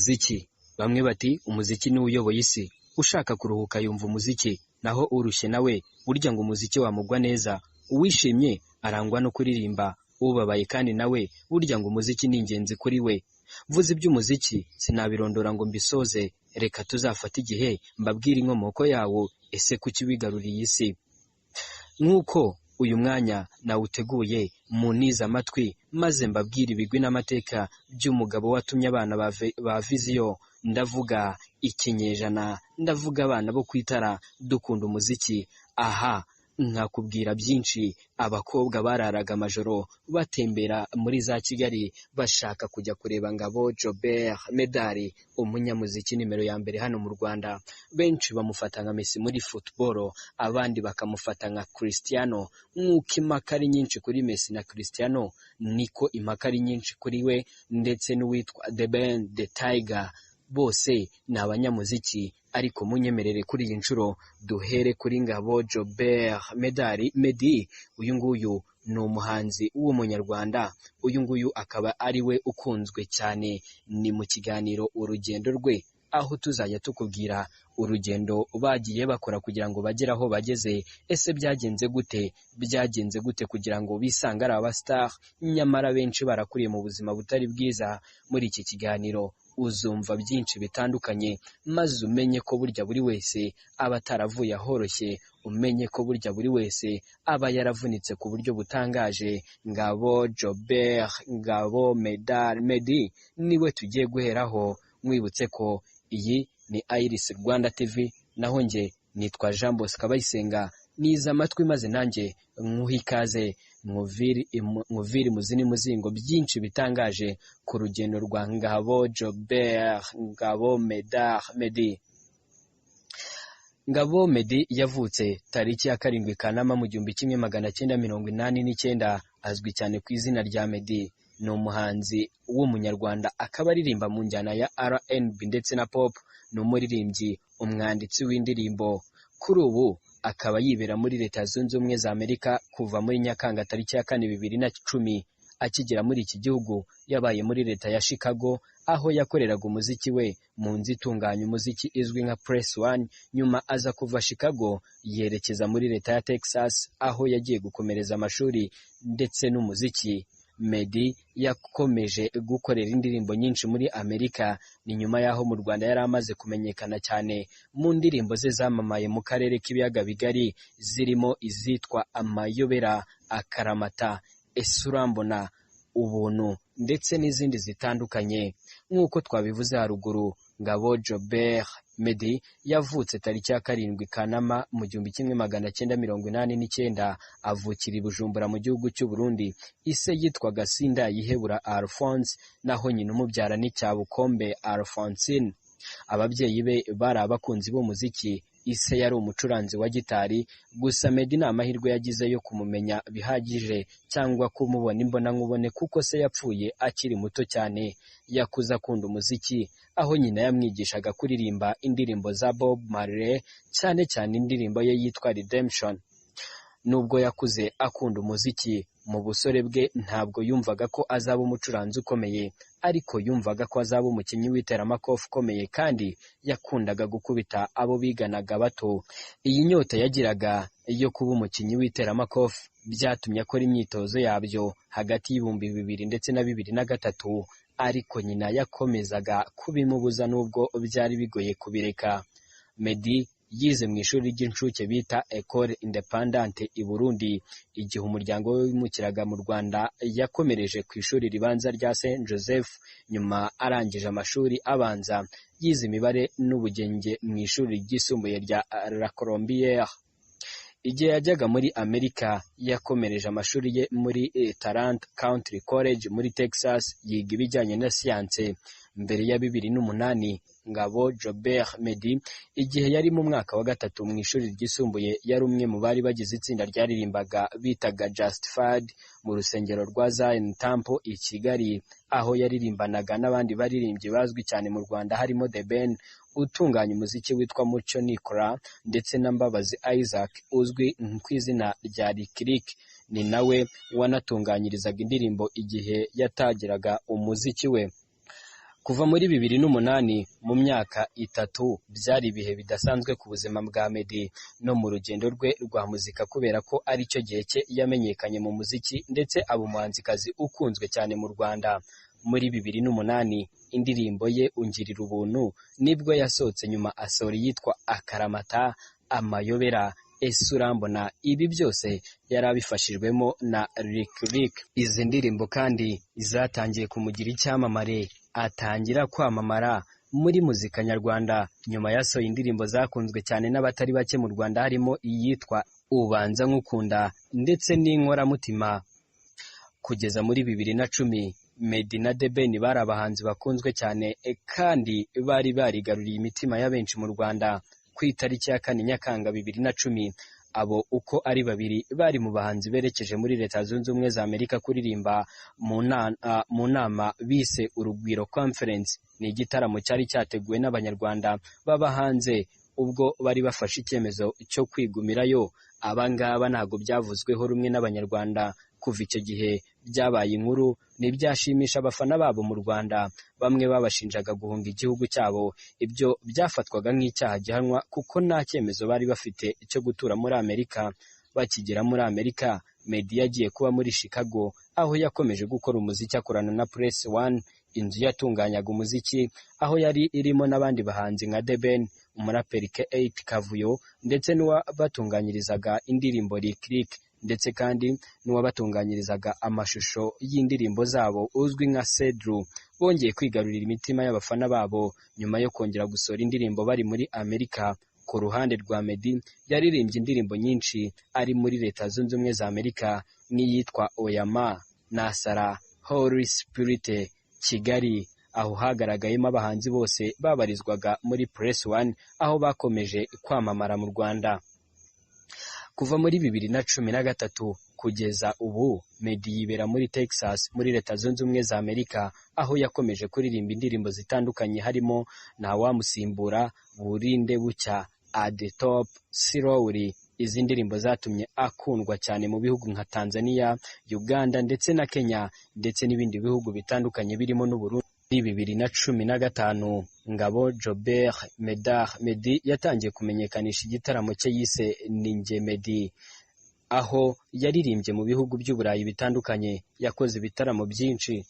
Umuziki. Bamwe bati umuziki ni uyoboye isi. Ushaka kuruhuka yumva umuziki, naho urushye nawe burya ngo umuziki wamugwa neza. Uwishimye arangwa no kuririmba, ubabaye kandi nawe burya ngo umuziki ni ingenzi kuri we. Vuze iby'umuziki sinabirondora ngo mbisoze, reka tuzafata igihe mbabwire inkomoko yawo, ese kuki wigaruriye isi. Nk'uko uyu mwanya nawuteguye munize amatwi maze mbabwire ibigwi n'amateka by'umugabo watumye abana ba Viziyo, ndavuga ikinyejana, ndavuga abana bo kwitara dukunda umuziki. Aha nkakubwira byinshi. Abakobwa bararaga amajoro batembera muri za Kigali bashaka kujya kureba Ngabo Jobert Medali, umunyamuziki nimero ya mbere hano mu Rwanda. Benshi bamufata nka Messi muri football, abandi bakamufata nka Cristiano. Nk'uko impaka ari nyinshi kuri Messi na Cristiano, niko impaka ari nyinshi kuri we ndetse n'uwitwa The Ben The Tiger. Bose ni abanyamuziki, ariko munyemerere kuri iyi nshuro duhere kuri Ngabo Jobert Medali Meddy. Uyu nguyu ni umuhanzi w'umunyarwanda, uyu nguyu akaba ari we ukunzwe cyane. Ni mu kiganiro urugendo rwe, aho tuzajya tukubwira urugendo bagiye bakora kugira ngo bagere aho bageze. Ese byagenze gute kugira ngo bisange ari abastar, nyamara benshi barakuriye mu buzima butari bwiza. Muri iki kiganiro uzumva byinshi bitandukanye, maze umenye ko burya buri wese aba ataravuye ahoroshye, umenye ko burya buri wese aba yaravunitse ku buryo butangaje. Ngabo Jobert Ngabo Medali Meddy niwe tugiye guheraho. Mwibutse ko iyi ni Iris Rwanda TV, naho nge nitwa Jean Bosco Abayisenga. Niza amatwi maze nanjye nkuha ikaze, nkuvire muzini muzingo byinshi bitangaje ku rugendo rwa Ngabo Jobert Ngabo Medali Meddy. Ngabo Meddy yavutse tariki ya 7 Kanama mu 1989, azwi cyane ku izina rya Meddy. Ni umuhanzi w'umunyarwanda, akaba aririmba mu njyana ya R&B ndetse na pop. Ni umuririmbyi, umwanditsi w'indirimbo. Kuri ubu akaba yibera muri Leta Zunze Ubumwe za Amerika kuva muri Nyakanga tariki ya 4, 2010. Akigera muri iki gihugu yabaye muri leta ya Chicago, aho yakoreraga umuziki we mu nzu itunganya umuziki izwi nka Press One. Nyuma aza kuva Chicago yerekeza muri leta ya Texas, aho yagiye gukomereza amashuri ndetse n'umuziki. Meddy yakomeje gukorera indirimbo nyinshi muri Amerika. Ni nyuma yaho mu Rwanda yari amaze kumenyekana cyane mu ndirimbo ze zamamaye mu karere k'ibiyaga bigari, zirimo izitwa Amayobera, Akaramata, Ese Urambona, Ubuntu ndetse n'izindi zitandukanye. Nk'uko twabivuze haruguru, Ngabo Jobert Meddy yavutse tariki ya 7 Kanama mu 1989, avukira i Bujumbura mu gihugu cy'u Burundi. Ise yitwaga Sindayihebura Alphonse, naho nyina umubyara ni Cyabukombe Alphonsine. Ababyeyi be bari abakunzi b'umuziki. Ise yari umucuranzi wa gitari, gusa Meddy nta mahirwe yagize yo kumumenya bihagije cyangwa kumubona imbonankubone, kuko se yapfuye akiri muto cyane. Yakuze akunda umuziki, aho nyina yamwigishaga kuririmba indirimbo za Bob Marley, cyane cyane indirimbo ye yitwa Redemption. Nubwo yakuze akunda umuziki, mu busore bwe ntabwo yumvaga ko azaba umucuranzi ukomeye, ariko yumvaga ko azaba umukinnyi w'iteramakofe ukomeye, kandi yakundaga gukubita abo biganaga bato. Iyi nyota yagiraga yo kuba umukinnyi w'iteramakofe byatumye akora imyitozo yabyo hagati y'ibihumbi 2000 ndetse na 2003, ariko nyina yakomezaga kubimubuza nubwo byari bigoye kubireka. Meddy yize mu ishuri ry'incuke bita Ecole Independante i Burundi. Igihe umuryango we wimukiraga mu Rwanda, yakomereje ku ishuri ribanza rya Saint Joseph. Nyuma arangije amashuri abanza, yize imibare n'ubugenge mu ishuri ryisumbuye rya La Colombière. Igihe yajyaga muri Amerika, yakomereje amashuri ye muri Tarrant Country College muri Texas, yiga ibijyanye na siyanse. Mbere ya 2008, Ngabo Jobert Meddy, igihe yari mu mwaka wa 3 mu ishuri ryisumbuye, yari umwe mu bari bagize itsinda ryaririmbaga bitaga Justified mu rusengero rwa Zion Temple i Kigali, aho yaririmbanaga n'abandi baririmbyi bazwi cyane mu Rwanda, harimo The Ben utunganya umuziki witwa Mucyo Nicolas, ndetse na Mbabazi Isaac uzwi ku izina rya Lick Lick. Ni nawe wanatunganyirizaga indirimbo igihe yatagiraga umuziki we. Kuva muri 2008 mu myaka itatu byari ibihe bidasanzwe ku buzima bwa Meddy no mu rugendo rwe rwa muzika kubera ko ari cyo gihe cye yamenyekanye mu muziki ndetse aba umuhanzikazi ukunzwe cyane mu Rwanda. Muri 2008 indirimbo ye Ungirira Ubuntu nibwo yasohotse, nyuma asohora yitwa Akaramata, Amayobera, Ese Urambona. Ibi byose yari abifashijwemo na Lick Lick. Izi ndirimbo kandi zatangiye kumugira icyamamare, atangira kwamamara muri muzika nyarwanda. Nyuma yasohoye indirimbo zakunzwe cyane n'abatari bake mu Rwanda, harimo iyitwa Ubanza Nkukunda ndetse n'Inkoramutima. Kugeza muri 2010 Meddy na The Ben bari abahanzi bakunzwe cyane kandi bari barigaruriye imitima ya benshi mu Rwanda. Ku itariki ya 4 Nyakanga 2010 abo uko ari babiri bari mu bahanzi berekeje muri Leta Zunze Ubumwe za Amerika kuririmba mu nama bise Urugwiro Conference. Ni igitaramo cyari cyateguwe n'Abanyarwanda baba hanze ubwo bari bafashe icyemezo cyo kwigumirayo. Abangaba ntabwo byavuzweho rumwe n'Abanyarwanda. Kuva icyo gihe byabaye inkuru, n'ibyashimisha abafana babo mu Rwanda. Bamwe babashinjaga guhunga igihugu cyabo, ibyo byafatwaga nk'icyaha gihanwa kuko nta cyemezo bari bafite cyo gutura muri Amerika. Bakigera muri Amerika, Meddy yagiye kuba muri Chicago, aho yakomeje gukora umuziki akorana na Press One, inzu yatunganyaga umuziki, aho yari irimo n'abandi bahanzi nka The Ben, umuraperi K8 Kavuyo ndetse n'uwabatunganyirizaga indirimbo Lick Lick, ndetse kandi n'uwabatunganyirizaga amashusho y'indirimbo zabo uzwi nka Cedru. Bongeye kwigarurira imitima y'abafana babo nyuma yo kongera gusohora indirimbo bari muri Amerika. Ku ruhande rwa Meddy yaririmbye indirimbo nyinshi ari muri Leta Zunze Ubumwe za Amerika, n'iyitwa Oyama, Nasara, Holy Spirit, Kigali, aho hagaragayemo abahanzi bose babarizwaga muri Press One, aho bakomeje kwamamara mu Rwanda. Kuva muri 2013 kugeza ubu Meddy yibera muri Texas muri Leta Zunze Ubumwe za Amerika, aho yakomeje kuririmba indirimbo zitandukanye harimo Ntawamusimbura, Burinde Bucya, At the Top, Slowly. Izi ndirimbo zatumye akundwa cyane mu bihugu nka Tanzania, Uganda ndetse na Kenya, ndetse n'ibindi bihugu bitandukanye birimo n'Uburundi. 2015 Ngabo Jobert Meddy yatangiye kumenyekanisha igitaramo cye yise Ninjye Meddy, aho yaririmbye mu bihugu by'Uburayi bitandukanye. Yakoze ibitaramo byinshi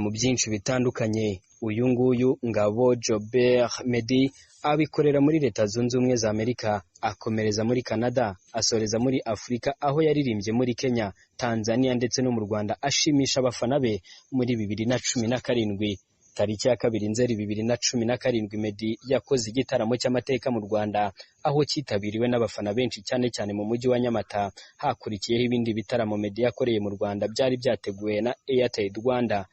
mu byinshi bitandukanye. Uyu nguyu Ngabo Jobert Meddy abikorera muri Leta Zunze Ubumwe za Amerika, akomereza muri Canada, asoreza muri Afurika, aho yaririmbye muri Kenya, Tanzania ndetse no mu Rwanda, ashimisha abafana be. Muri 2017 tariki ya 2 Nzeri 2017 Meddy yakoze igitaramo cy'amateka mu Rwanda, aho cyitabiriwe n'abafana benshi cyane cyane mu mujyi wa Nyamata. Hakurikiyeho ibindi bitaramo Meddy yakoreye mu Rwanda byari byateguwe na Airtel Rwanda.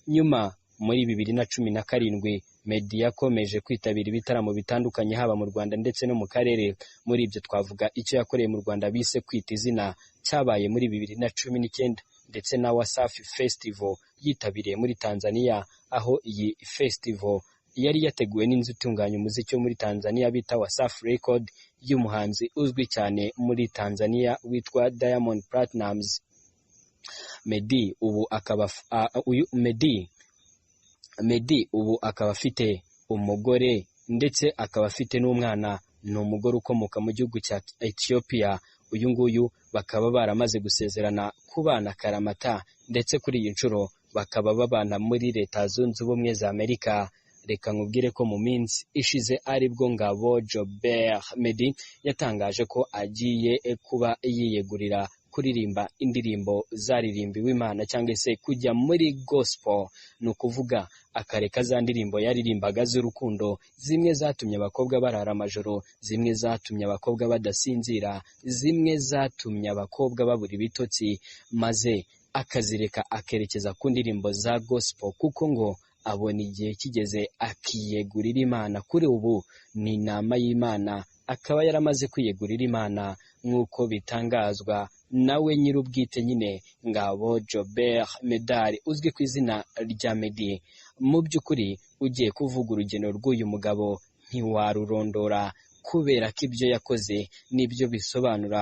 Nyuma muri 2017 Meddy yakomeje kwitabira ibitaramo bitandukanye haba mu Rwanda ndetse no mu karere. Muri ibyo twavuga icyo yakoreye mu Rwanda bise Kwita Izina, cyabaye muri 2019, ndetse na Wasafi Festival yitabiriye muri Tanzania, aho iyi festival yari yateguwe n'inzu itunganya umuziki wo muri Tanzania bita Wasafi Record, y'umuhanzi uzwi cyane muri Tanzania witwa Diamond Platnumz. Meddy ubu akaba afite umugore ndetse akaba afite n'umwana. Ni umugore ukomoka mu gihugu cya Ethiopia. Uyu nguyu bakaba baramaze gusezerana kubana Karamata, ndetse kuri iyi nshuro bakaba babana muri Leta Zunze Ubumwe za Amerika. Reka nkubwire ko mu minsi ishize aribwo Ngabo Jobert Meddy yatangaje ko agiye kuba yiyegurira kuririmba indirimbo zaririmbiwe Imana, cyangwa se kujya muri gospel. Ni ukuvuga akareka za ndirimbo yaririmbaga z'urukundo, zimwe zatumye abakobwa barara amajoro, zimwe zatumye abakobwa badasinzira, zimwe zatumye abakobwa babura ibitotsi, maze akazireka akerekeza ku ndirimbo za gospel, kuko ngo abona igihe kigeze akiyegurira Imana. Kuri ubu ni inama y'Imana, akaba yaramaze kwiyegurira Imana nk'uko bitangazwa nawe nyir'ubwite nyine Ngabo Jobert Meddy, uzwi ku izina rya Meddy. Mu by'ukuri ugiye kuvuga urugendo rw'uyu mugabo ntiwarurondora, kubera ko ibyo yakoze nibyo bisobanura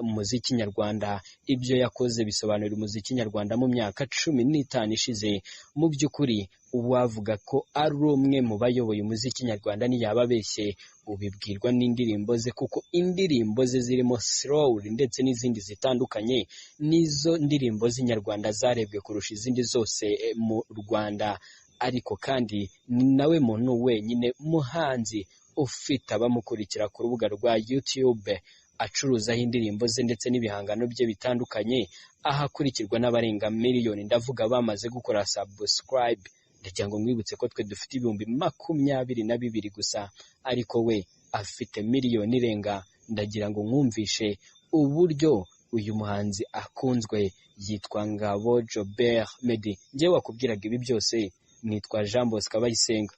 umuziki nyarwanda. Ibyo yakoze bisobanura umuziki nyarwanda mu myaka 15 ishize. Mu by'ukuri uwavuga ko ari umwe mu bayoboye umuziki nyarwanda ntiyaba abeshye. Ubibwirwa n'indirimbo ze, kuko indirimbo ze zirimo slow ndetse n'izindi zitandukanye nizo ndirimbo z'inyarwanda zarebwe kurusha izindi zose mu Rwanda. Ariko kandi ni nawe muntu wenyine muhanzi ufite abamukurikira ku rubuga rwa YouTube acuruzaho indirimbo ze ndetse n'ibihangano bye bitandukanye, ahakurikirwa n'abarenga miliyoni, ndavuga bamaze gukora subscribe. Ndagira ngo mwibutse ko twe dufite ibihumbi 22 gusa, ariko we afite miliyoni irenga. Ndagira ngo mwumvishe uburyo uyu muhanzi akunzwe. Yitwa Ngabo Jobert Meddy. Njye wakubwiraga ibi byose nitwa Jean Bosco Abayisenga.